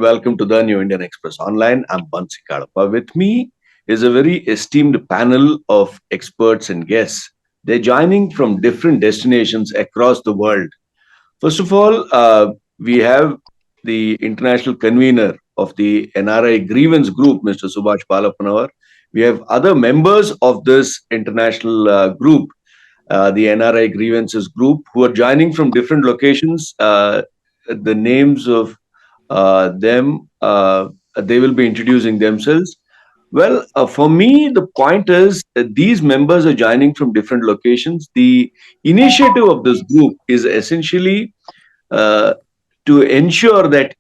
welcome to the New Indian Express Online. I'm Bancy Kalappa. With me is a very esteemed panel of experts and guests. They're joining from different destinations across the world. First of all, we have the international convener of the NRI Grievance group, Mr. Subhash Palapanavar. We have other members of this international group, the NRI Grievances group, who are joining from different locations. The names of them, they will be introducing themselves. Well, for me, the point is that these members are joining from different locations. The initiative of this group is essentially uh, to ensure that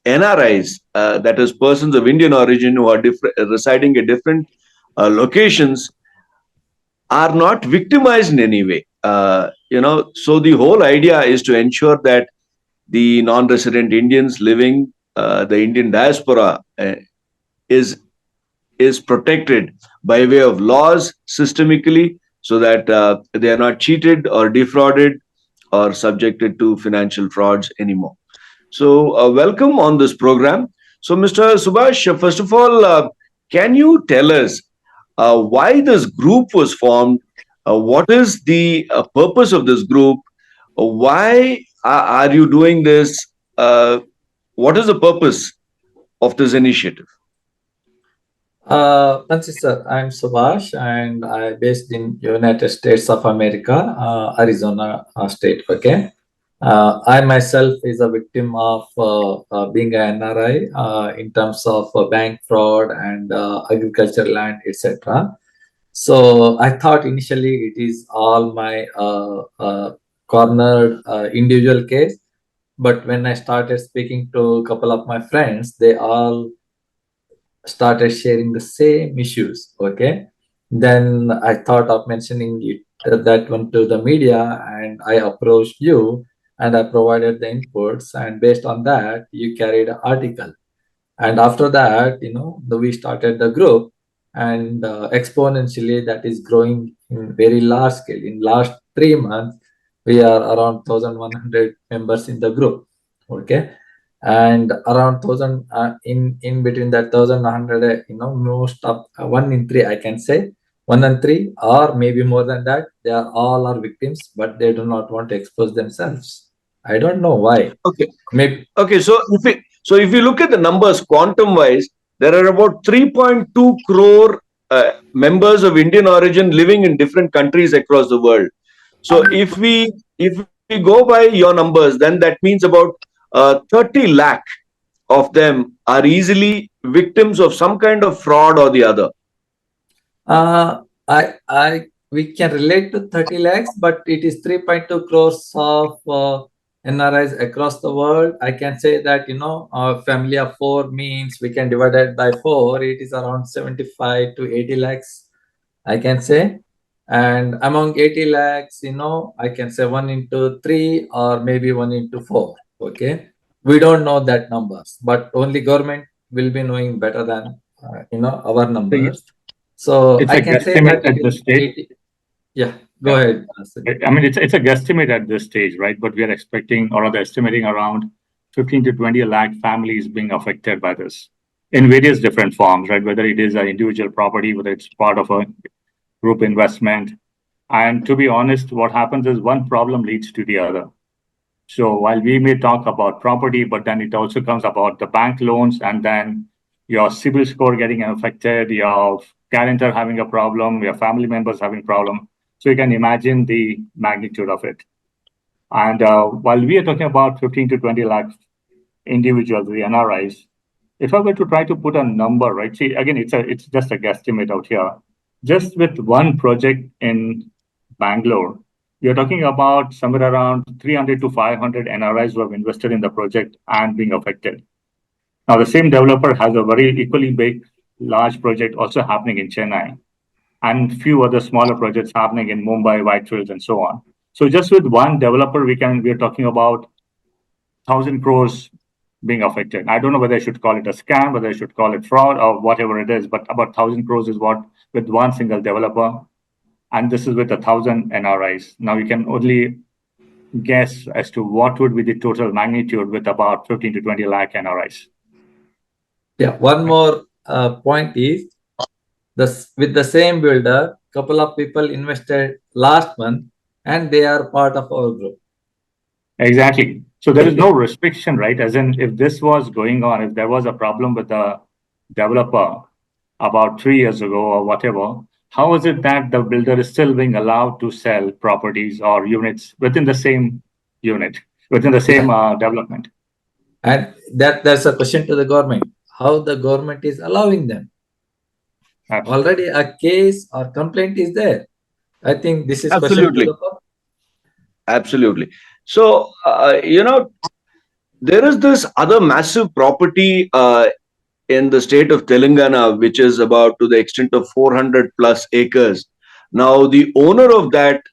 NRIs, that is, persons of Indian origin who are residing at different locations, are not victimized in any way. So the whole idea is to ensure that the non-resident Indians living the Indian diaspora is is protected by way of laws systemically, so that they are not cheated or defrauded or subjected to financial frauds anymore. So, welcome on this program. So, Mr. Subhash, first of all, can you tell us why this group was formed? What is the purpose of this group? Why are you doing this? What is the purpose of this initiative? Nancy sir, I'm Subhash and I based in United States of America, Arizona state. Okay. I myself is a victim of being an NRI in terms of bank fraud and agriculture land, etc. So I thought initially it is all my cornered individual case, but when I started speaking to a couple of my friends, they all started sharing the same issues. Okay, then I thought of mentioning it, that one to the media, and I approached you and I provided the inputs, and based on that you carried an article, and after that we started the group, and exponentially that is growing in very large scale. In last 3 months we are around 1100 members in the group. Okay, and around 1000 in between that 1100, most of 1 in 3, I can say 1 in 3 or maybe more than that, they are all are victims, but they do not want to expose themselves. I don't know why. Okay. Maybe. Okay. So if you look at the numbers quantum wise, there are about 3.2 crore members of Indian origin living in different countries across the world. So if we go by your numbers, then that means about 30 lakh of them are easily victims of some kind of fraud or the other. I we can relate to 30 lakhs, but it is 3.2 crores of NRIs across the world. I can say that a family of four means we can divide it by four. It is around 75 to 80 lakhs, I can say. And among 80 lakhs, I can say 1 into 3 or maybe 1 into 4. Okay, we don't know that numbers, but only government will be knowing better than our So you- numbers. So It's I a can say guesstimate that it at is this stage. 80. Yeah, go Yeah. ahead. I mean, it's a guesstimate at this stage, right? But we are expecting or rather estimating around 15 to 20 lakh families being affected by this in various different forms, right? Whether it is an individual property, whether it's part of a group investment. And to be honest, what happens is one problem leads to the other. So while we may talk about property, but then it also comes about the bank loans and then your CIBIL score getting affected, your guarantor having a problem, your family members having problem. So you can imagine the magnitude of it. And while we are talking about 15 to 20 lakh individuals, the NRIs, if I were to try to put a number, right? See, again, it's just a guesstimate out here. Just with one project in Bangalore, you're talking about somewhere around 300 to 500 NRIs who have invested in the project and being affected. Now, the same developer has a very equally big, large project also happening in Chennai, and few other smaller projects happening in Mumbai, Whitefields, and so on. So just with one developer, we're talking about 1,000 crores being affected. I don't know whether I should call it a scam, whether I should call it fraud, or whatever it is, but about 1,000 crores is what with one single developer, and this is with 1,000 NRIs. Now you can only guess as to what would be the total magnitude with about 15 to 20 lakh NRIs. Yeah, one more point is with the same builder, couple of people invested last month, and they are part of our group. Exactly. So there is no restriction, right? As in, if this was going on, if there was a problem with the developer about 3 years ago or whatever, how is it that the builder is still being allowed to sell properties or units within the same unit, within the same Yeah. development? And that's a question to the government. How the government is allowing them? Absolutely. Already a case or complaint is there. I think this is question to Absolutely. the public. Absolutely. So, there is this other massive property in the state of Telangana, which is about to the extent of 400 plus acres. Now, the owner of that,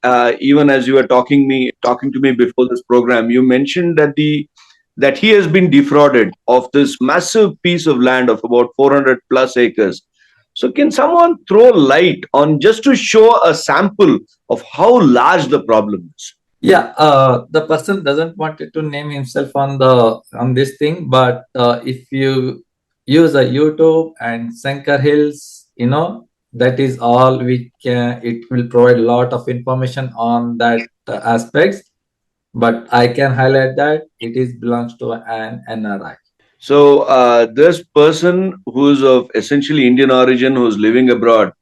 even as you were talking to me before this program, you mentioned that he has been defrauded of this massive piece of land of about 400 plus acres. So, can someone throw light on just to show a sample of how large the problem is? Yeah, the person doesn't want to name himself on this thing, but if you use a YouTube and Sankar Hills, that is all we can. It will provide a lot of information on that aspects. But I can highlight that it is belongs to an NRI. So, this person who's of essentially Indian origin, who's living abroad,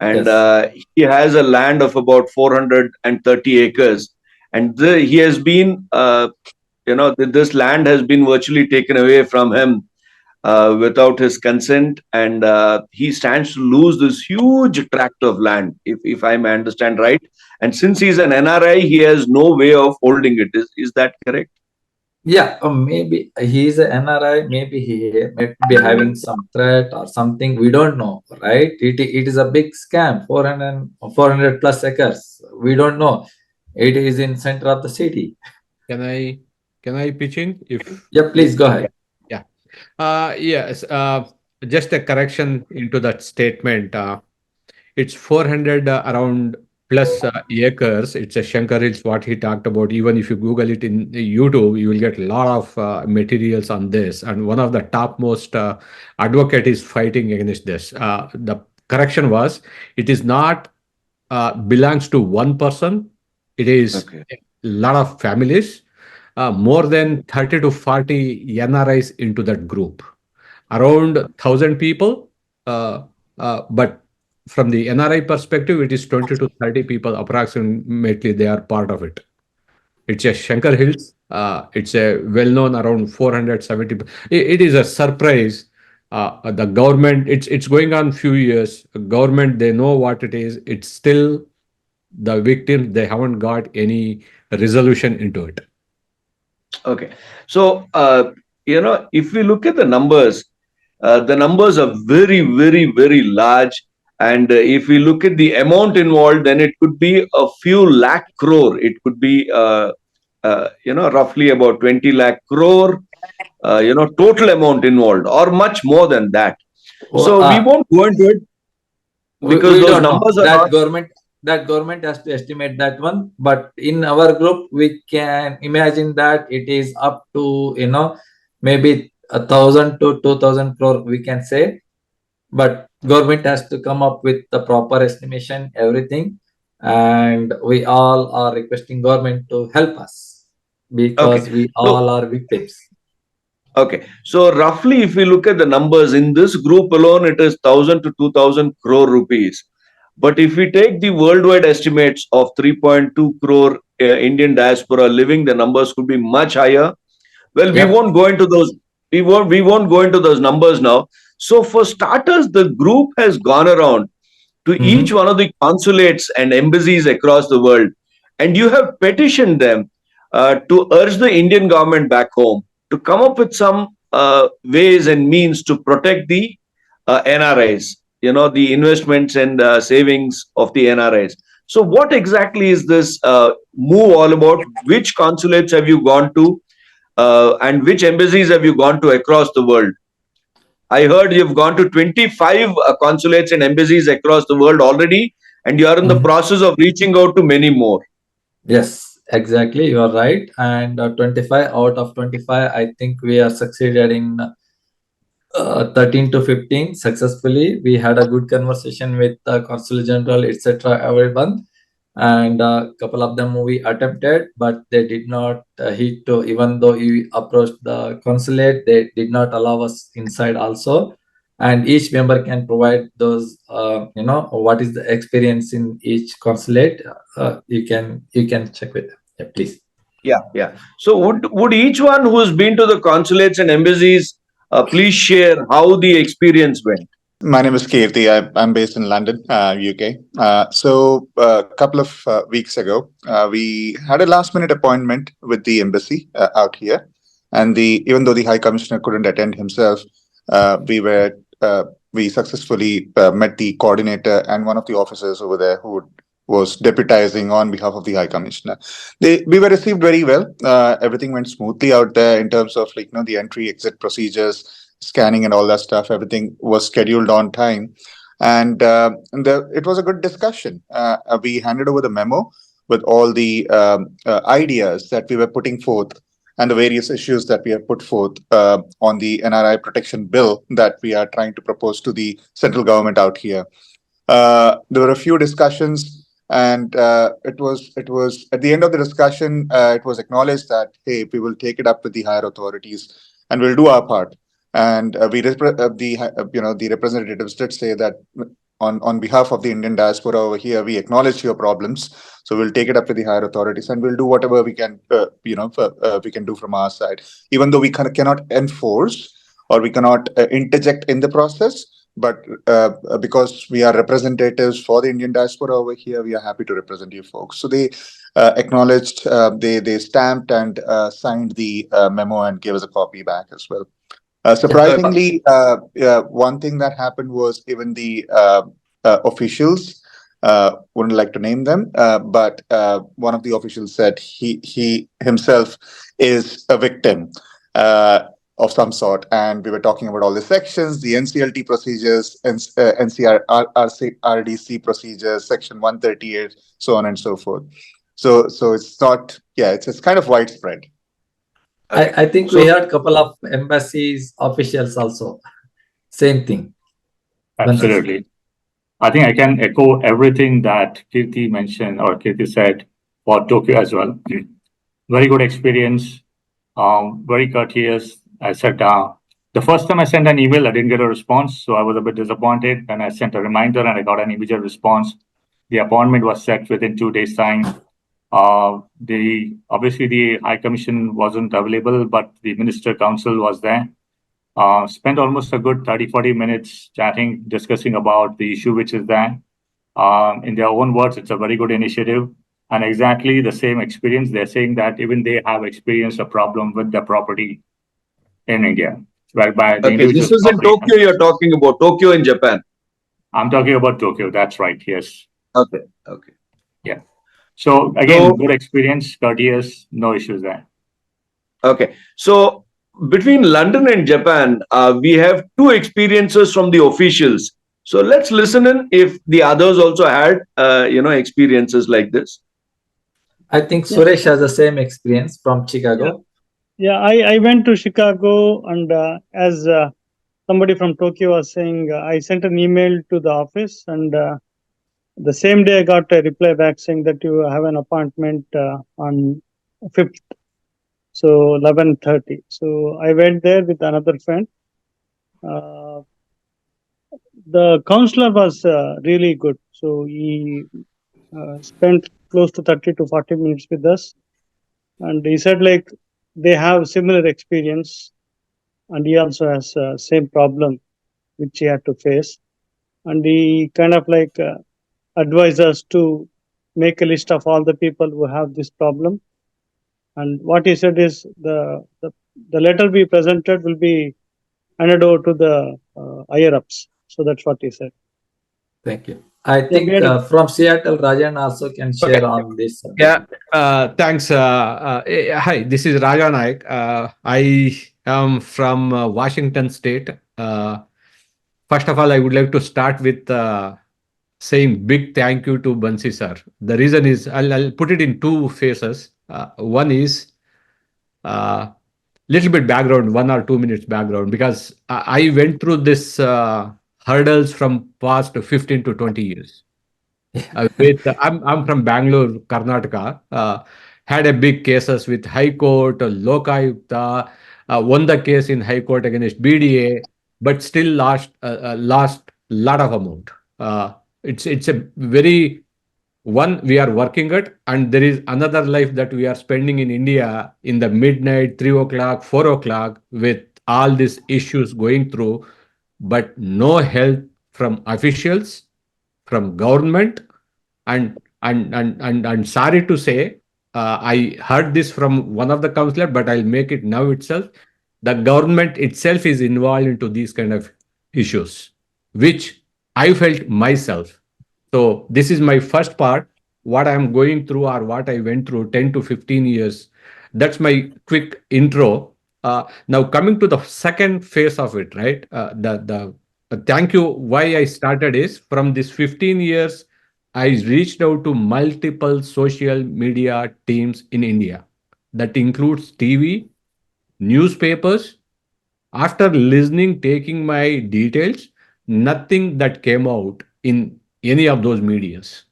and Yes. he has a land of about 430 acres, and he has been, this land has been virtually taken away from him without his consent, and he stands to lose this huge tract of land, if I may understand right. And since he's an NRI, he has no way of holding it. Is that correct? Yeah, maybe he is an NRI. Maybe he might be having some threat or something. We don't know, right? It is a big scam. 400 plus acres. We don't know. It is in center of the city. Can I pitch in? If Yeah, please go ahead. yeah, yes. Just a correction into that statement. It's 400 around plus acres. It's a Shankar Hills, what he talked about. Even if you Google it in YouTube, you will get a lot of materials on this. And one of the topmost advocate is fighting against this. The correction was, it is not belongs to one person. It is Okay. a lot of families, more than 30 to 40 NRIs into that group, around 1,000 people. But from the NRI perspective, it is 20 to 30 people approximately. They are part of it. It's a Shankar Hills. It's a well-known around 470. It is a surprise. The government, it's going on few years. Government, they know what it is. It's still the victims. They haven't got any resolution into it. Okay. So, if we look at the numbers are very, very, very large. And if we look at the amount involved, then it could be a few lakh crore. It could be, roughly about 20 lakh crore, total amount involved, or much more than that. Well, So we won't go into it because we those don't know numbers are not. that government has to estimate that one. But in our group, we can imagine that it is up to maybe 1,000 to 2,000 crore. We can say, but government has to come up with the proper estimation, everything, and we all are requesting government to help us Okay. because we So, all are victims. okay. So roughly, if we look at the numbers in this group alone, it is 1,000 to 2,000 crore rupees. But if we take the worldwide estimates of 3.2 crore Indian diaspora living, the numbers could be much higher. Well, we Yep. won't go into those. We won't go into those numbers now. So for starters, the group has gone around to each Mhm. one of the consulates and embassies across the world, and you have petitioned them to urge the Indian government back home to come up with some ways and means to protect the NRIs, the investments and savings of the NRIs. So, what exactly is this move all about? Which consulates have you gone to, and which embassies have you gone to across the world? I heard you've gone to 25 consulates and embassies across the world already, and you are in the Mhm. process of reaching out to many more. Yes, exactly. You are right. And 25 out of 25, I think we are succeeded in 13 to 15 successfully. We had a good conversation with the consul general, etc. everyone, and a couple of them we attempted, but they did not hit to, even though we approached the consulate, they did not allow us inside also. And each member can provide those, what is the experience in each consulate. You can check with them. Yeah, please. Yeah, yeah. So would each one who's been to the consulates and embassies please share how the experience went? My name is Kirti. I'm based in London, UK. So a couple of weeks ago, we had a last-minute appointment with the embassy out here, and even though the High Commissioner couldn't attend himself, we successfully met the coordinator and one of the officers over there who was deputizing on behalf of the High Commissioner. We were received very well. Everything went smoothly out there in terms of the entry-exit procedures, scanning and all that stuff. Everything was scheduled on time, and it was a good discussion. We handed over the memo with all the ideas that we were putting forth and the various issues that we have put forth on the NRI protection bill that we are trying to propose to the central government out here. There were a few discussions, and it was at the end of the discussion, it was acknowledged that, hey, we will take it up with the higher authorities and we'll do our part. And the representatives did say that on behalf of the Indian diaspora over here, we acknowledge your problems, so we'll take it up with the higher authorities and we'll do whatever we can, we can do from our side, even though we cannot enforce or we cannot interject in the process. But because we are representatives for the Indian diaspora over here, we are happy to represent you folks. So they acknowledged, they stamped and signed the memo and gave us a copy back as well. Surprisingly, one thing that happened was even the officials, wouldn't like to name them, but one of the officials said he himself is a victim of some sort, and we were talking about all the sections, the NCLT procedures, and NCRDC procedures, Section 138, so on and so forth. So it's not, it's kind of widespread. Okay. I think we had a couple of embassies officials also. Same thing. Absolutely. I think I can echo everything that Kirti mentioned or Kirti said for Tokyo as well. Very good experience, very courteous. I said, the first time I sent an email, I didn't get a response, so I was a bit disappointed. Then I sent a reminder and I got an immediate response. The appointment was set within 2 days' time. Obviously the High Commission wasn't available, but the Minister Council was there. Spent almost a good 30-40 minutes chatting, discussing about the issue which is there. In their own words, it's a very good initiative, and exactly the same experience. They're saying that even they have experienced a problem with their property in India. Whereby okay, this is in Tokyo. You're talking about Tokyo in Japan. I'm talking about Tokyo. That's right. Yes. Okay. Yeah. So again, good experience, courteous, no issues there. Okay. So between London and Japan, we have 2 experiences from the officials. So let's listen in if the others also had, experiences like this. I think Suresh has the same experience from Chicago. Yeah, I went to Chicago, and as somebody from Tokyo was saying, I sent an email to the office, and the same day I got a reply back saying that you have an appointment on 5th, so 11:30. So I went there with another friend. The counselor was really good. So he spent close to 30 to 40 minutes with us. And he said they have similar experience, and he also has same problem which he had to face. And he kind of advised us to make a list of all the people who have this problem. And what he said is the letter we presented will be handed over to the higher ups. So that's what he said. Thank you. I think from Seattle, Rajan also can share on this. Yeah, thanks. Hi, this is Raja Naik. I am from Washington State. First of all, I would like to start with saying big thank you to Bancy sir. The reason is I'll put it in 2 phases. One is little bit background, 1 or 2 minutes background, because I went through this hurdles from past 15 to 20 years. I'm from Bangalore, Karnataka. Had a big cases with High Court, Lokayukta, won the case in High Court against BDA, but still lost lot of amount. It's a very one we are working at, and there is another life that we are spending in India in the midnight, 3 o'clock, 4 o'clock, with all these issues going through, but no help from officials, from government, and sorry to say, I heard this from one of the counselor, but I'll make it now itself. The government itself is involved into these kind of issues, which I felt myself. So this is my first part, what I'm going through or what I went through 10 to 15 years. That's my quick intro. Now coming to the second phase of it, right? The thank you. Why I started is from this 15 years, I reached out to multiple social media teams in India. That includes TV, newspapers. After listening, taking my details, nothing that came out in any of those medias.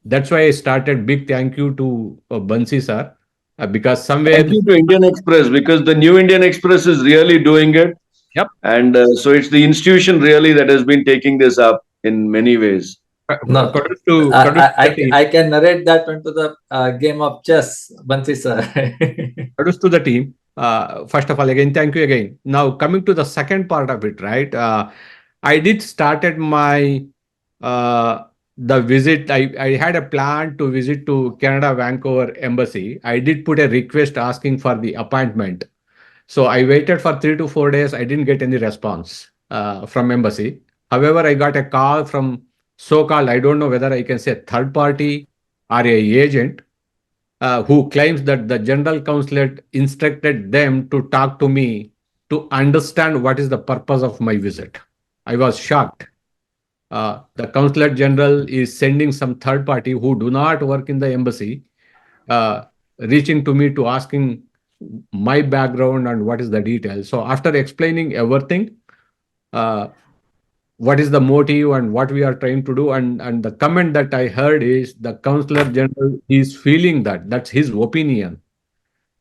That's why I started. Big thank you to Bansi sir, because somewhere, Thank you to Indian Express, because the new Indian Express is really doing it. yep. And so it's the institution really that has been taking this up in many ways. No, Kudos to the team. I can narrate that into the game of chess, Bansi sir. Kudos to the team. First of all, again, thank you again. Now coming to the second part of it, right? I did started my the visit. I had a plan to visit to Canada Vancouver embassy. I did put a request asking for the appointment. So I waited for 3 to 4 days. I didn't get any response from embassy. However, I got a call from so-called, I don't know whether I can say third party or a agent, who claims that the general consulate instructed them to talk to me to understand what is the purpose of my visit. I was shocked. The consulate general is sending some third party who do not work in the embassy, uh, reaching to me to asking my background and what is the detail. So after explaining everything, uh, what is the motive and what we are trying to do, and the comment that I heard is the consular general is feeling that that's his opinion.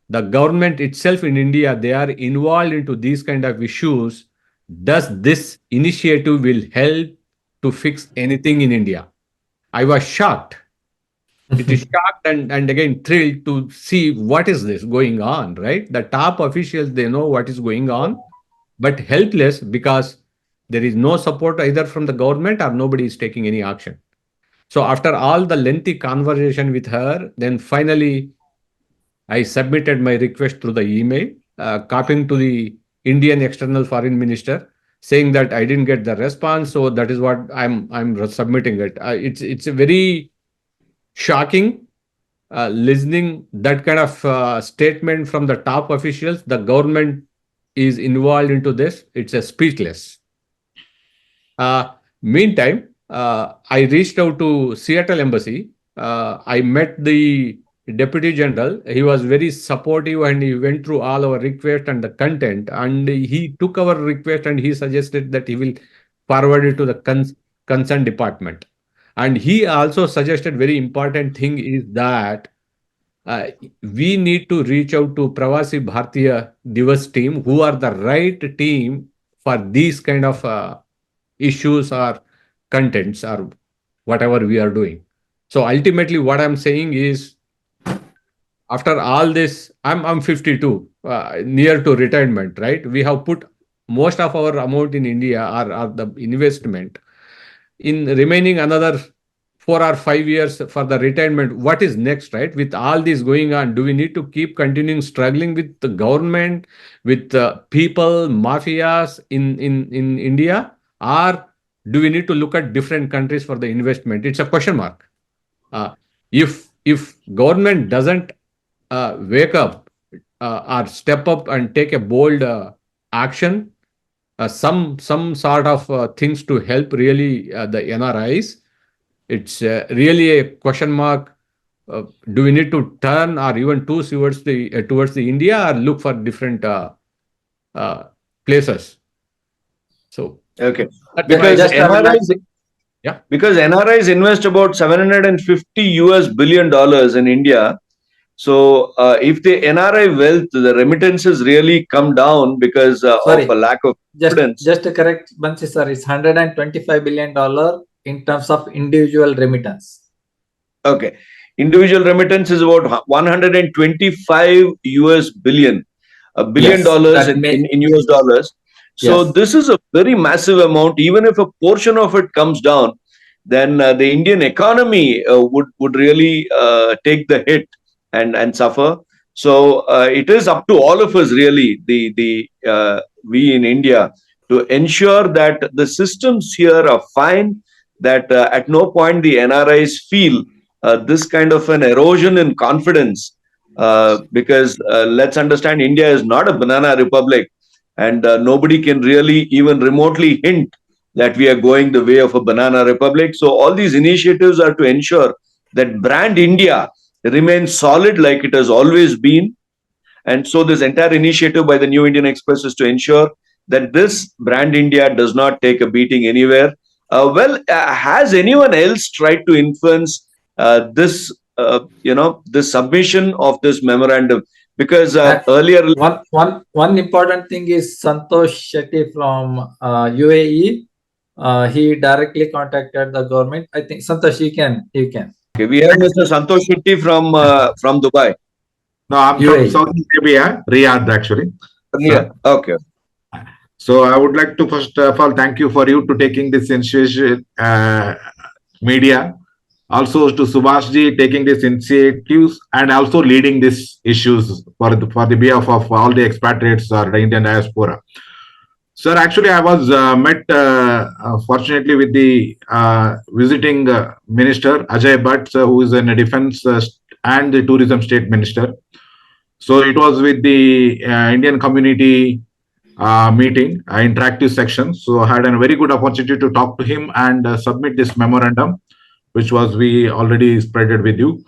The government itself in India, they are involved into these kind of issues. Does this initiative will help to fix anything in India? I was shocked. It is shocked and again thrilled to see what is this going on, right? The top officials, they know what is going on, but helpless because there is no support either from the government or nobody is taking any action. So after all the lengthy conversation with her, then finally I submitted my request through the email, copying to the Indian External Foreign Minister, saying that I didn't get the response. So that is what I'm submitting it. It's a very shocking listening that kind of statement from the top officials. The government is involved into this. It's a speechless. Meantime, I reached out to Seattle Embassy. I met the Deputy General. He was very supportive and he went through all our requests and the content. And he took our request and he suggested that he will forward it to the concerned department. And he also suggested very important thing is that we need to reach out to Pravasi Bharatiya Divas team, who are the right team for these kind of issues or contents or whatever we are doing. So ultimately, what I'm saying is, after all this, I'm 52, near to retirement, right? We have put most of our amount in India or the investment. In remaining another 4 or 5 years for the retirement, what is next, right? With all this going on, do we need to keep continuing struggling with the government, with people, mafias in India, or do we need to look at different countries for the investment? It's a question mark. If government doesn't wake up or step up and take a bold action, some sort of things to help really the NRIs, it's really a question mark. Do we need to turn or even towards the India or look for different places. So Okay. But Because just I would like NRIs, yeah, because NRIs invest about 750 US billion dollars in India. So if the NRI wealth, the remittances really come down because of sorry, a lack of confidence. just to correct Bancy sir, it's $125 billion in terms of individual remittance. Okay. Individual remittance is about 125 US billion, $1 billion Yes, dollars that may in US dollars. So yes. this is a very massive amount. Even if a portion of it comes down, then the Indian economy would really take the hit and suffer. So it is up to all of us really, we in India, to ensure that the systems here are fine. That at no point the NRIs feel this kind of an erosion in confidence. Because let's understand, India is not a banana republic, and nobody can really even remotely hint that we are going the way of a banana republic. So all these initiatives are to ensure that brand India remains solid like it has always been. And so this entire initiative by the New Indian Express is to ensure that this brand India does not take a beating anywhere. Has anyone else tried to influence this submission of this memorandum? Because earlier, One important thing is Santosh Shetty from UAE. He directly contacted the government. I think Santosh, you can. okay, we have Mr. Santosh Shetty from Dubai. No, I'm from UAE. Saudi Arabia, Riyadh, actually. Yeah. Okay. So I would like to first of all thank you for you to taking this initiative, media, also to Subhashji taking these initiatives and also leading these issues for the behalf of all the expatriates or the Indian diaspora. Sir, actually, I was met fortunately with the visiting minister Ajay Bhatt, who is in defense and the tourism state minister. So it was with the Indian community meeting, interactive section. So I had a very good opportunity to talk to him and submit this memorandum, which was we already spreaded with you.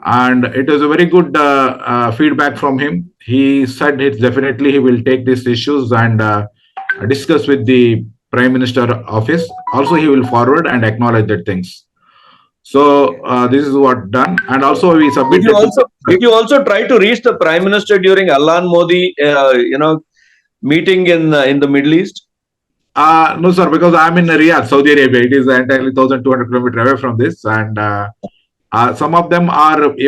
And it was a very good feedback from him. He said it's definitely he will take these issues and discuss with the Prime Minister office. Also, he will forward and acknowledge that things. So this is what done, and also we submitted. Did you also try to reach the Prime Minister during Alan Modi, meeting in the Middle East? No, sir, because I'm in Riyadh, Saudi Arabia. It is entirely 1,200 kilometers away from this, and some of them are not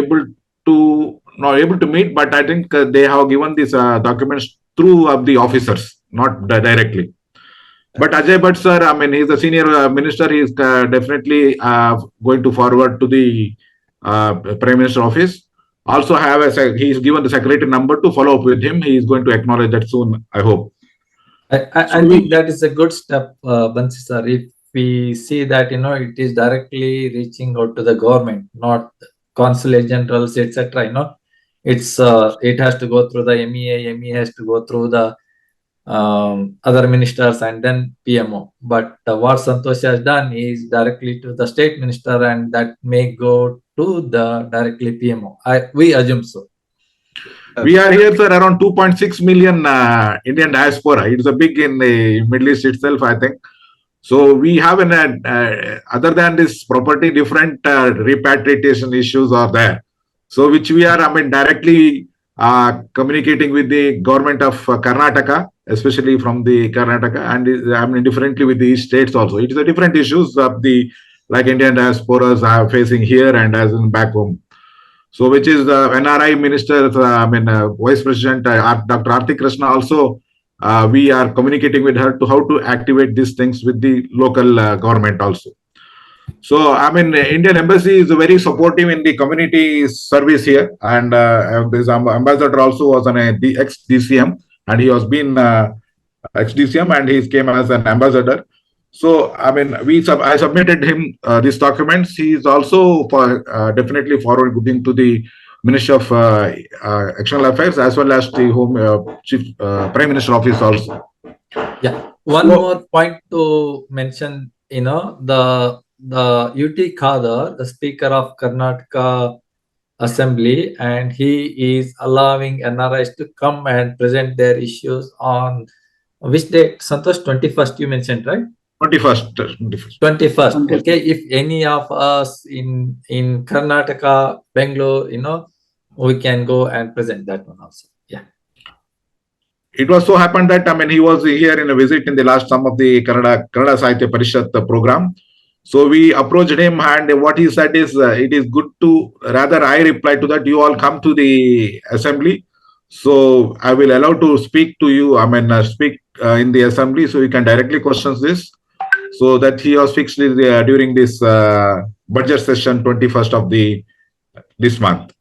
able to meet, but I think they have given these documents through the officers, not directly. But Ajay Bhatt, sir, I mean, he's a senior minister. He is definitely going to forward to the Prime Minister office. Also, he's given the secretary number to follow up with him. He is going to acknowledge that soon, I hope. I think that is a good step, Bansi sir. If we see that it is directly reaching out to the government, not consulate generals, etc. It has to go through the MEA. MEA has to go through the other ministers and then PMO. But what Santosh has done is directly to the state minister, and that may go to the directly PMO. We assume so. We are here, sir, around 2.6 million Indian diaspora. It's a big in the Middle East itself, I think. So we have other than this property, different repatriation issues are there. So which we are, directly communicating with the government of Karnataka, especially from the Karnataka, and differently with the states also. It is a different issues of the like Indian diasporas are facing here and as in back home. So, which is the NRI minister, Vice President Dr. Arti Krishna also, we are communicating with her to how to activate these things with the local government also. So, Indian embassy is very supportive in the community service here, and this ambassador also was an ex-DCM, and he has been ex-DCM, and he came as an ambassador. So, I submitted him these documents. He is also definitely forwarding to the Ministry of External Affairs as well as the Home Chief Prime Minister Office also. Yeah. One more point to mention, the UT Khadar, the Speaker of Karnataka assembly, and he is allowing NRIs to come and present their issues on which date? Santosh, 21st you mentioned, right? 21st. 21st. Okay, if any of us in Karnataka, Bangalore, we can go and present that one also. Yeah. It was so happened that he was here in a visit in the last some of the Kannada Sahitya Parishat program. So we approached him, and what he said is, it is good to, rather I reply to that, you all come to the assembly. So I will allow to speak to you, speak in the assembly, so you can directly question this. So that he was fixed during this budget session 21st of this month.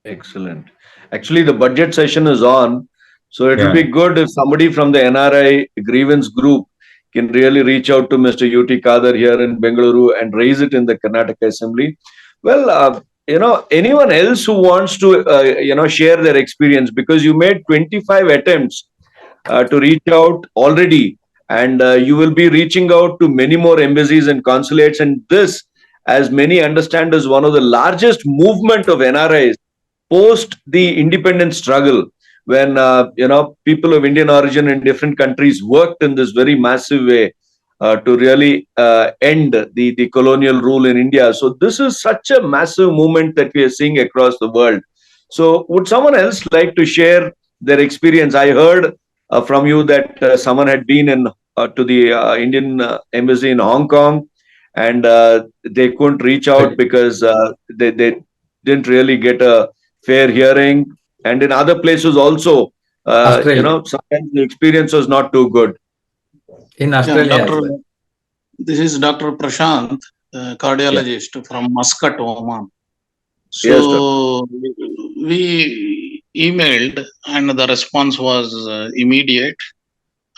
Excellent. Actually, the budget session is on. So it will Yeah. be good if somebody from the NRI Grievance group can really reach out to Mr. UT Kader here in Bengaluru and raise it in the Karnataka Assembly. Well, anyone else who wants to, share their experience, because you made 25 attempts to reach out already, and you will be reaching out to many more embassies and consulates. And this, as many understand, is one of the largest movement of NRIs post the independence struggle, when people of Indian origin in different countries worked in this very massive way to really end the colonial rule in India. So this is such a massive movement that we are seeing across the world. So would someone else like to share their experience? I heard from you that someone had been to the Indian embassy in Hong Kong, and they couldn't reach out because they didn't really get a fair hearing, and in other places also, sometimes the experience was not too good. In Australia, Doctor, this is Dr. Prashant, cardiologist from Muscat, Oman. So we emailed, and the response was immediate,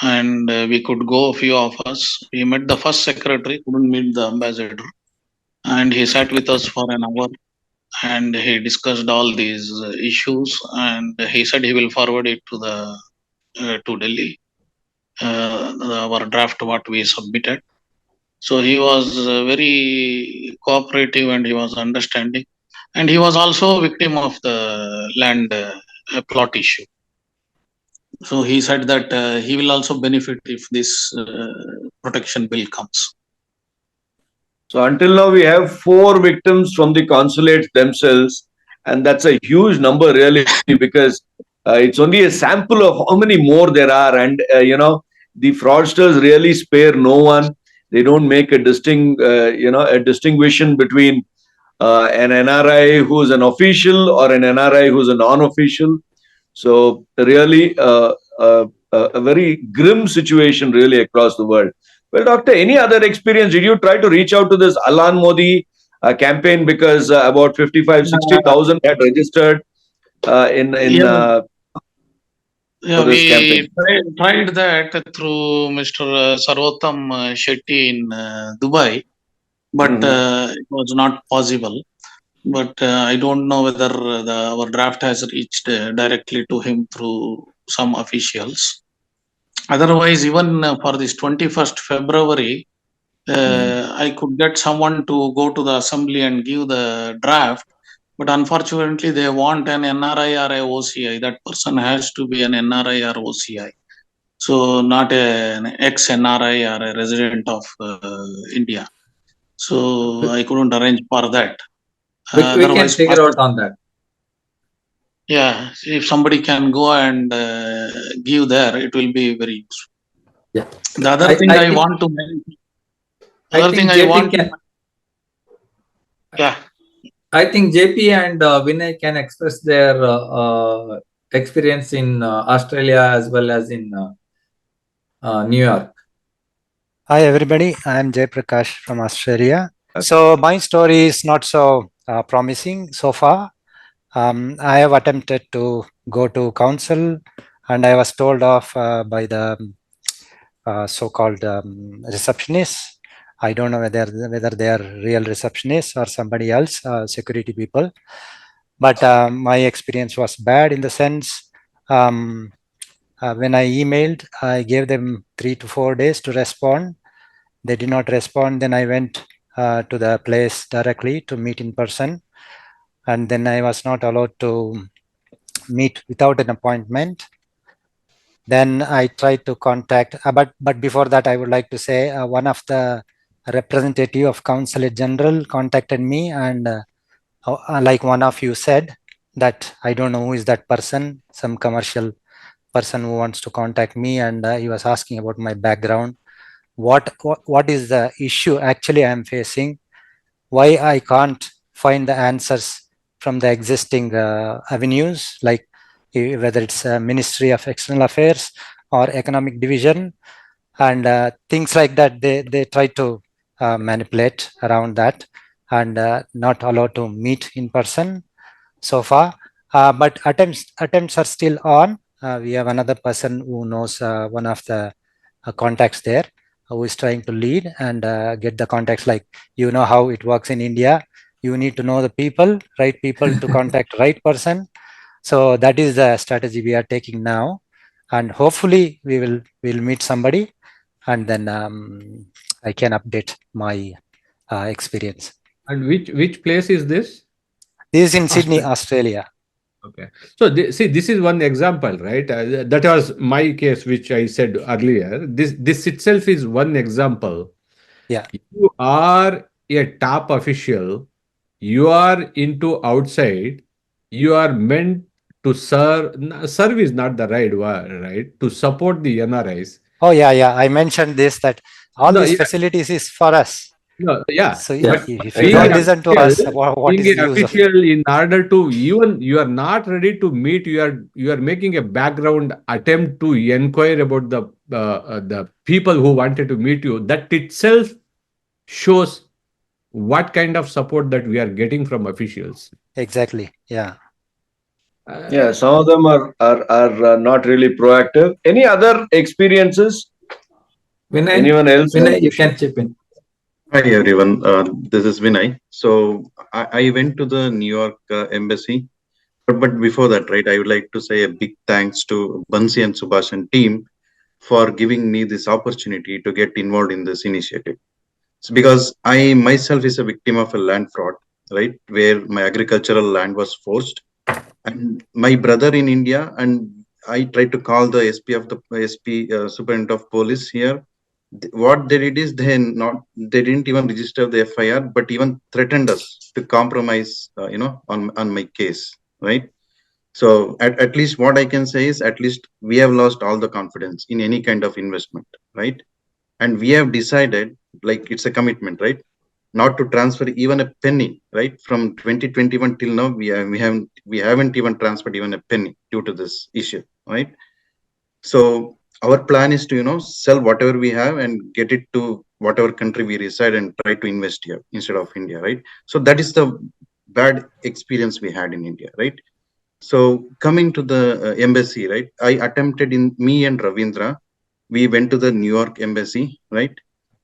and we could go, a few of us. We met the first secretary, couldn't meet the ambassador, and he sat with us for an hour, and he discussed all these issues, and he said he will forward it to Delhi, our draft what we submitted. So he was very cooperative, and he was understanding, and he was also a victim of the land plot issue. So he said that he will also benefit if this protection bill comes. So until now, we have 4 victims from the consulates themselves, and that's a huge number, really, because it's only a sample of how many more there are. And the fraudsters really spare no one. They don't make a distinction between an NRI who's an official or an NRI who's a non-official. So really, a very grim situation, really, across the world. Well, Doctor, any other experience? Did you try to reach out to this Alan Modi campaign, because about 55,000-60,000 had registered in Yeah, for this we campaign? tried that through Mr. Sarvotam Shetty in Dubai, but it was not possible. But I don't know whether our draft has reached directly to him through some officials. Otherwise, even for this 21st February, I could get someone to go to the assembly and give the draft. But unfortunately, they want an NRI or a OCI. That person has to be an NRI or OCI. So not an ex-NRI or a resident of India. So I couldn't arrange for that. we can figure out on that. Yeah, if somebody can go and give there, it will be very useful. Yeah. The other thing I want to mention. I think JP and Vinay can express their experience in Australia as well as in New York. Hi everybody, I am Jay Prakash from Australia. So my story is not so promising so far. I have attempted to go to council, and I was told off by the so-called receptionists. I don't know whether they are real receptionists or somebody else, security people. But my experience was bad in the sense, when I emailed, I gave them 3 to 4 days to respond. They did not respond. Then I went to the place directly to meet in person. and then I was not allowed to meet without an appointment. Then I tried to contact, but before that, I would like to say one of the representative of Consulate General contacted me, and like one of you said, that I don't know who is that person, some commercial person who wants to contact me, and he was asking about my background. What is the issue actually I am facing? Why I can't find the answers from the existing avenues, like whether it's Ministry of External Affairs or Economic Division, and things like that. They try to manipulate around that, and not allowed to meet in person so far. But attempts are still on. We have another person who knows one of the contacts there, who is trying to lead and get the contacts. Like, you know how it works in India. You need to know the people, right people to contact right person. So that is the strategy we are taking now, and hopefully we'll meet somebody, and then I can update my experience. And which place is this? This is in Sydney, Australia. Okay. So see, this is one example, right? That was my case, which I said earlier. This itself is one example. Yeah. You are a top official. You are into outside. You are meant to serve. Serve is not the right word, right? To support the NRIs. Oh yeah. I mentioned this, that all No, these yeah. facilities is for us. No, yeah. So But if you don't listen to us, what being is the an use of it? official, in order to, even you are not ready to meet, you are making a background attempt to inquire about the people who wanted to meet you. That itself shows what kind of support that we are getting from officials. Exactly. Yeah. Yeah, some of them are not really proactive. Any other experiences? Vinay, Anyone else? Vinay, you can chip in. Hi everyone, this is Vinay. So I went to the New York embassy, but before that, right, I would like to say a big thanks to Bancy and Subhash and team for giving me this opportunity to get involved in this initiative. So because I myself is a victim of a land fraud, right, where my agricultural land was forced, and my brother in India, and I tried to call the SP of the SP Superintendent of Police here. What they did is they didn't even register the FIR, but even threatened us to compromise, on my case, right? So at least what I can say is, at least we have lost all the confidence in any kind of investment, right? And we have decided, like, it's a commitment, right, not to transfer even a penny, right? From 2021 till now, we haven't even transferred even a penny due to this issue, right? So our plan is to, sell whatever we have and get it to whatever country we reside and try to invest here instead of India, right? So that is the bad experience we had in India, right? So coming to the embassy, right? I attempted, in me and Ravindra, we went to the New York embassy, right?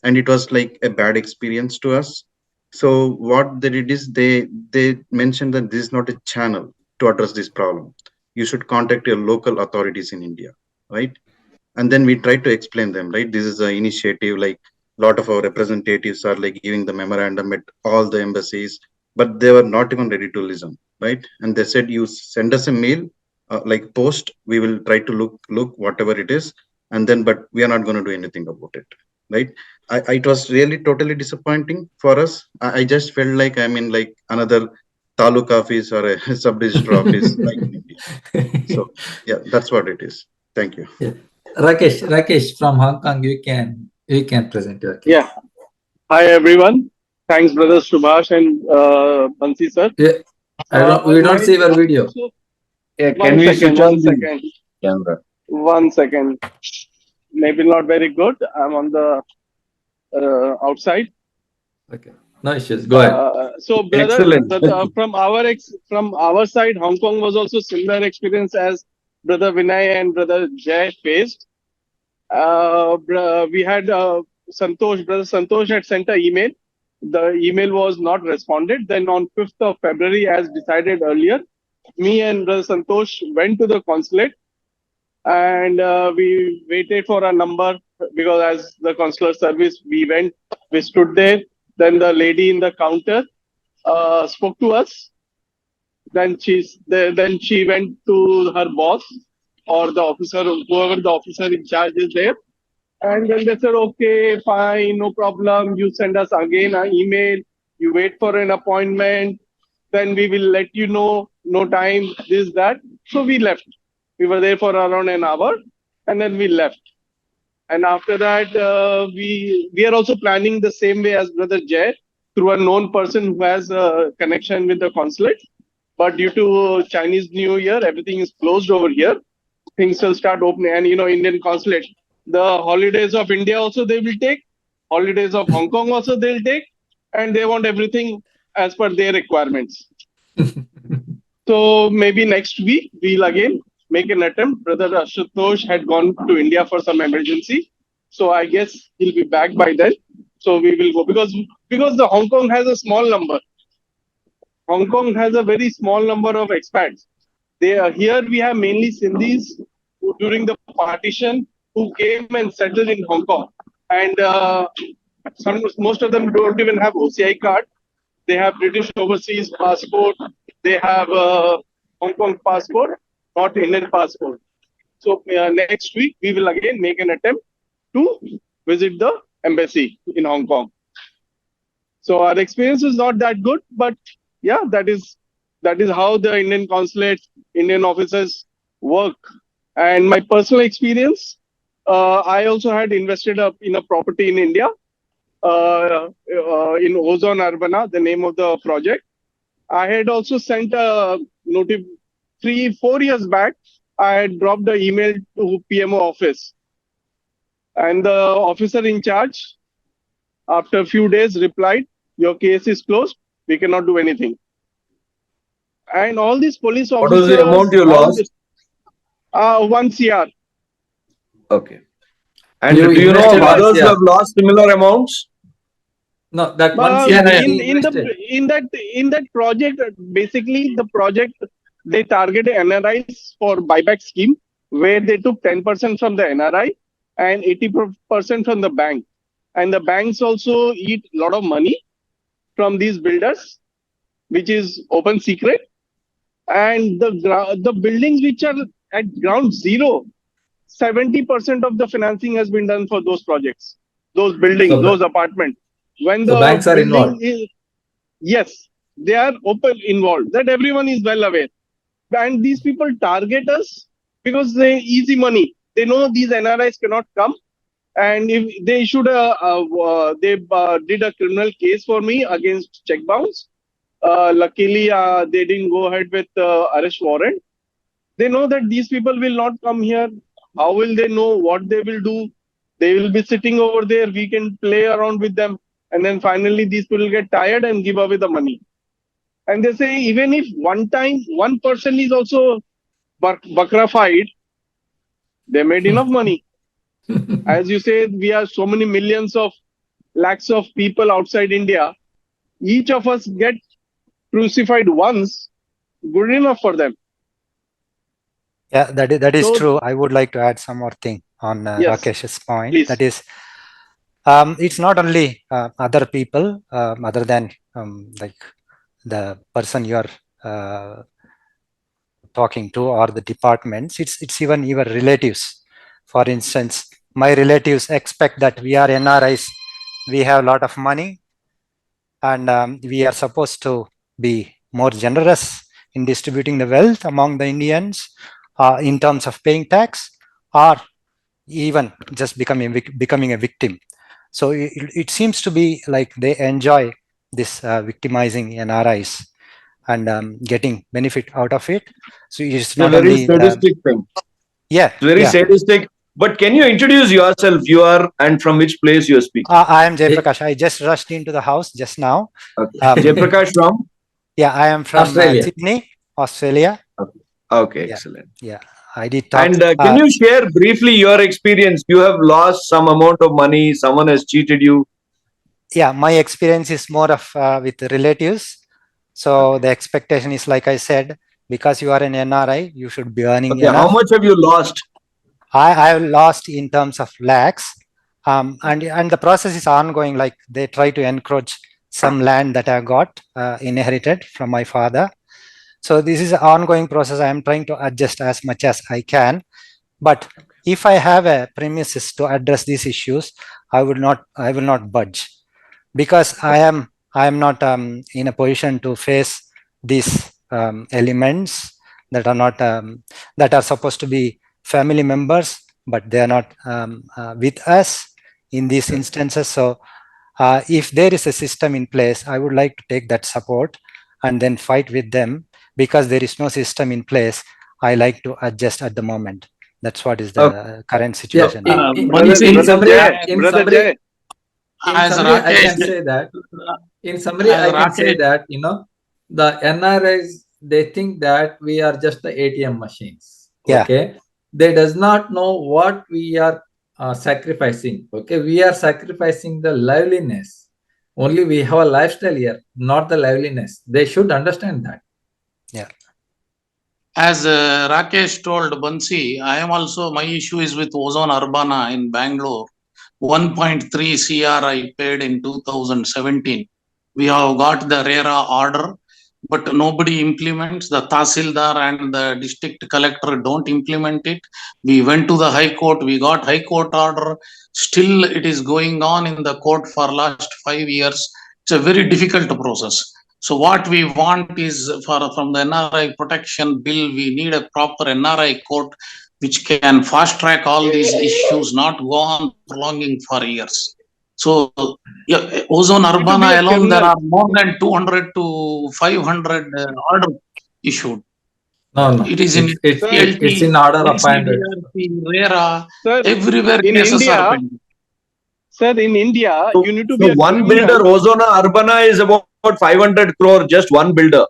And it was like a bad experience to us. So what they did is they mentioned that this is not a channel to address this problem. You should contact your local authorities in India, right? And then we tried to explain them, right? This is an initiative, like a lot of our representatives are like giving the memorandum at all the embassies, but they were not even ready to listen, right? And they said, you send us a mail, like post, we will try to look whatever it is, and then, but we are not going to do anything about it, right? It was really totally disappointing for us. I just felt like I'm in like another taluk office or a sub-register office, like in India. So yeah, that's what it is. Thank you. Yeah. Rakesh from Hong Kong, you can present your case. Yeah. Hi everyone. Thanks, brother Subhash and Bansi sir. Yeah. We don't see your video. Yeah, can we switch on the camera? 1 second. Maybe not very good. I'm on the outside. Okay. No issues. Go ahead. So, brother, Excellent. from our side, Hong Kong was also similar experience as brother Vinay and brother Jay faced. We had brother Santosh had sent an email. The email was not responded. Then on 5th of February, as decided earlier, me and brother Santosh went to the consulate, and we waited for a number, because as the consular service, we stood there. Then the lady in the counter spoke to us, Then she went to her boss or the officer, whoever the officer in charge is there. And then they said, okay, fine, no problem. You send us again an email. You wait for an appointment. Then we will let you know. No time, this, that. So we left. We were there for around an hour and then we left. And after that, we are also planning the same way as Brother Jay through a known person who has a connection with the consulate. But due to Chinese New Year, everything is closed over here. Things will start opening. And, Indian consulate, the holidays of India also they will take. Holidays of Hong Kong also they'll take. And they want everything as per their requirements. So maybe next week, we'll again make an attempt. Brother Ashutosh had gone to India for some emergency. So I guess he'll be back by then. So we will go because the Hong Kong has a small number. Hong Kong has a very small number of expats. Here we have mainly Sindhis who during the partition who came and settled in Hong Kong. And most of them don't even have OCI card. They have British overseas passport. They have Hong Kong passport, not Indian passport. So next week, we will again make an attempt to visit the embassy in Hong Kong. So our experience is not that good, but yeah, that is how the Indian consulates, Indian offices work. And my personal experience, I also had invested in a property in India, in Ozone Urbana, the name of the project. I had also sent a notice 3-4 years back. I had dropped the email to PMO office, and the officer in charge, after a few days, replied, "Your case is closed. We cannot do anything." And all these police officers. What was the amount you lost? 1 CR. Okay. And You do you know of invested others who 1 have lost similar amounts? No, that 1 CR in that project, basically the project they targeted NRIs for buyback scheme where they took 10% from the NRI and 80% from the bank, and the banks also eat a lot of money from these builders, which is open secret. And the buildings which are at ground zero, 70% of the financing has been done for those projects, those buildings, those apartments. When the banks are involved. Yes, they are open involved. That everyone is well aware. And these people target us because they easy money. They know these NRIs cannot come. And if they issued did a criminal case for me against check bounce. Luckily, they didn't go ahead with arrest warrant. They know that these people will not come here. How will they know what they will do? They will be sitting over there. We can play around with them. And then finally, these people get tired and give away the money. And they say, even if one time, one person is also bakrafied, they made enough money. As you say, we have so many millions of lakhs of people outside India. Each of us get crucified once, good enough for them. Yeah, that is So- true. I would like to add some more thing on Yes, Rakesh's point. please. That is, it's not only other people other than like the person you are talking to or the departments. It's even your relatives. For instance, my relatives expect that we are NRIs, we have a lot of money, and we are supposed to be more generous in distributing the wealth among the Indians in terms of paying tax, or even just becoming a victim. So it seems to be like they enjoy this victimizing NRIs and getting benefit out of it. So it's It's a not very only sadistic thing. yeah, It's very yeah. sadistic. But can you introduce yourself? You are and from which place you are speaking? I am Jay Prakash. I just rushed into the house just now. Okay. Jayprakash from? Yeah, I am from Australia. Sydney, Australia. Okay, Yeah. excellent. Yeah, I did talk. And can you share briefly your experience? You have lost some amount of money. Someone has cheated you. Yeah, my experience is more of with relatives. So the expectation is, like I said, because you are an NRI, you should be earning Okay, enough. how much have you lost? I have lost in terms of lakhs, and the process is ongoing. Like they try to encroach some land that I got inherited from my father. So this is an ongoing process. I am trying to adjust as much as I can. But if I have a premises to address these issues, I will not budge, because I am not in a position to face these elements that are not that are supposed to be family members, but they are not with us in these instances. So if there is a system in place, I would like to take that support and then fight with them. Because there is no system in place, I like to adjust at the moment. That's what is the current situation. Brother summary, Jay, as I can Rakesh, say that. In summary, I can say that, the NRIs, they think that we are just the ATM machines. Yeah. Okay. They does not know what we are sacrificing. Okay. We are sacrificing the liveliness. Only we have a lifestyle here, not the liveliness. They should understand that. Yeah. as Rakesh told Bancy, I am also, my issue is with Ozone Urbana in Bangalore. 1.3 CR I paid in 2017. We have got the RERA order, but nobody implements. The Tahsildar and the district collector don't implement it. We went to the High Court, we got High Court order. Still, it is going on in the court for last 5 years. It's a very difficult process. So what we want is from the NRI protection bill, we need a proper NRI court which can fast track all these issues, not go on prolonging for years. So Ozone Urbana alone, there are more than 200 to 500 orders issued. No. It is in it's in order of 500. RERA, Sir, everywhere in cases India, are pending. Sir, in India, you need to be a one criminal. builder, Ozona Urbana, is about 500 crore, just one builder.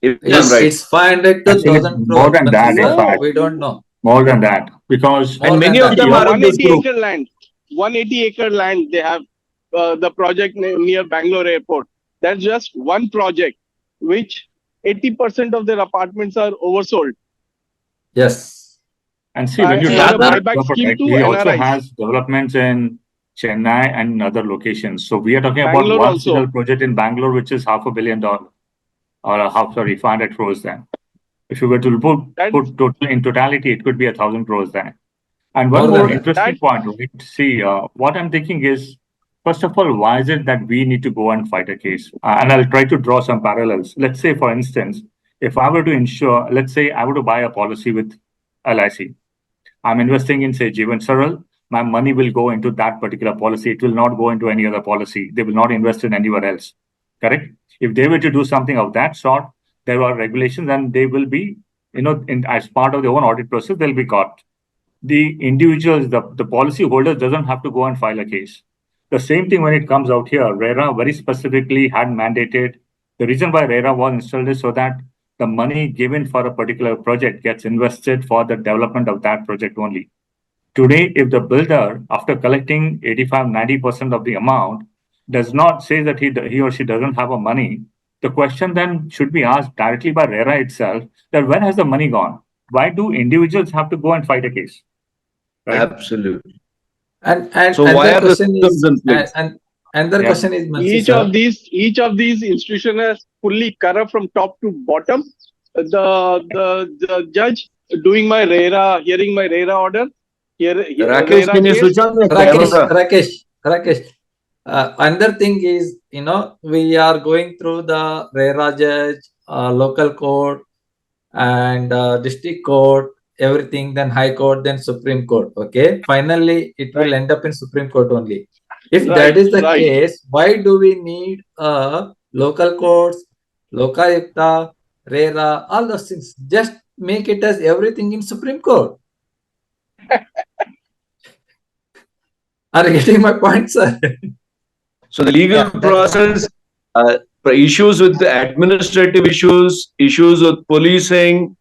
If I'm right. It's 500 to 1,000 more crores. than that, in No. fact. We don't know. More than that, because More And many than of that. them are in this 180 group. acre land. 180 acre land. They have the project near Bangalore airport. That's just one project, which 80% of their apartments are oversold. Yes. and see when you The talk other about buyback scheme developer, to he also NRIs. has developments in Chennai and other locations. So we are talking about Bangalore one also. single project in Bangalore, which is $500 million, or 500 crores then. If you were to put total in totality, it could be 1,000 crores then. And one More more than interesting point, right? See, what I'm thinking is, first of all, why is it that we need to go and fight a case? And I'll try to draw some parallels. Let's say, for instance, if I were to insure, let's say I were to buy a policy with LIC. I'm investing in, say, Jeevan Saral. My money will go into that particular policy. It will not go into any other policy. They will not invest in anywhere else. Correct? If they were to do something of that sort, there are regulations and they will be, as part of their own audit process, they'll be caught. The individuals, the policy holders doesn't have to go and file a case. The same thing when it comes out here, RERA very specifically had mandated, the reason why RERA was installed is so that the money given for a particular project gets invested for the development of that project only. Today, if the builder, after collecting 85-90% of the amount, does not say that he or she doesn't have a money, the question then should be asked directly by RERA itself, that when has the money gone? Why do individuals have to go and fight a case? Right? Absolutely. And So why are the question systems is, in place? and another Yeah. question is, Bancy Each sir, of these institutions is fully corrupt from top to bottom. The judge doing my RERA, hearing my RERA order. Rakesh, RERA can you case. switch on your camera? Rakesh. Another thing is, we are going through the RERA judge, local court, and district court, everything, then High Court, then Supreme Court. Okay. Finally, it will end up in Supreme Court only. If that is the case, why do we need local courts, Lokayukta, RERA, all those things? Just make it as everything in Supreme Court. Are you getting my point, sir? So the legal process, issues with the administrative issues with policing,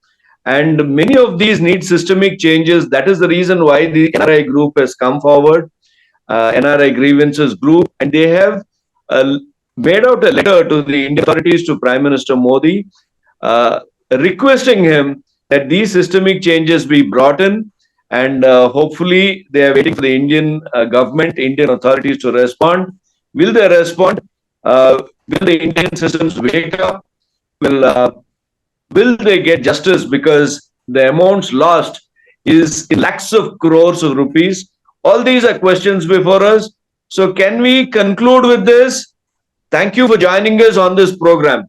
and many of these need systemic changes. That is the reason why the NRI group has come forward, NRI Grievances group, and they have made out a letter to the Indian authorities, to Prime Minister Modi, requesting him that these systemic changes be brought in, and hopefully they are waiting for the Indian government, Indian authorities to respond. Will they respond? Will the Indian systems wake up? Will Will they get justice because the amounts lost is in lakhs of crores of rupees? All these are questions before us. So can we conclude with this? Thank you for joining us on this program.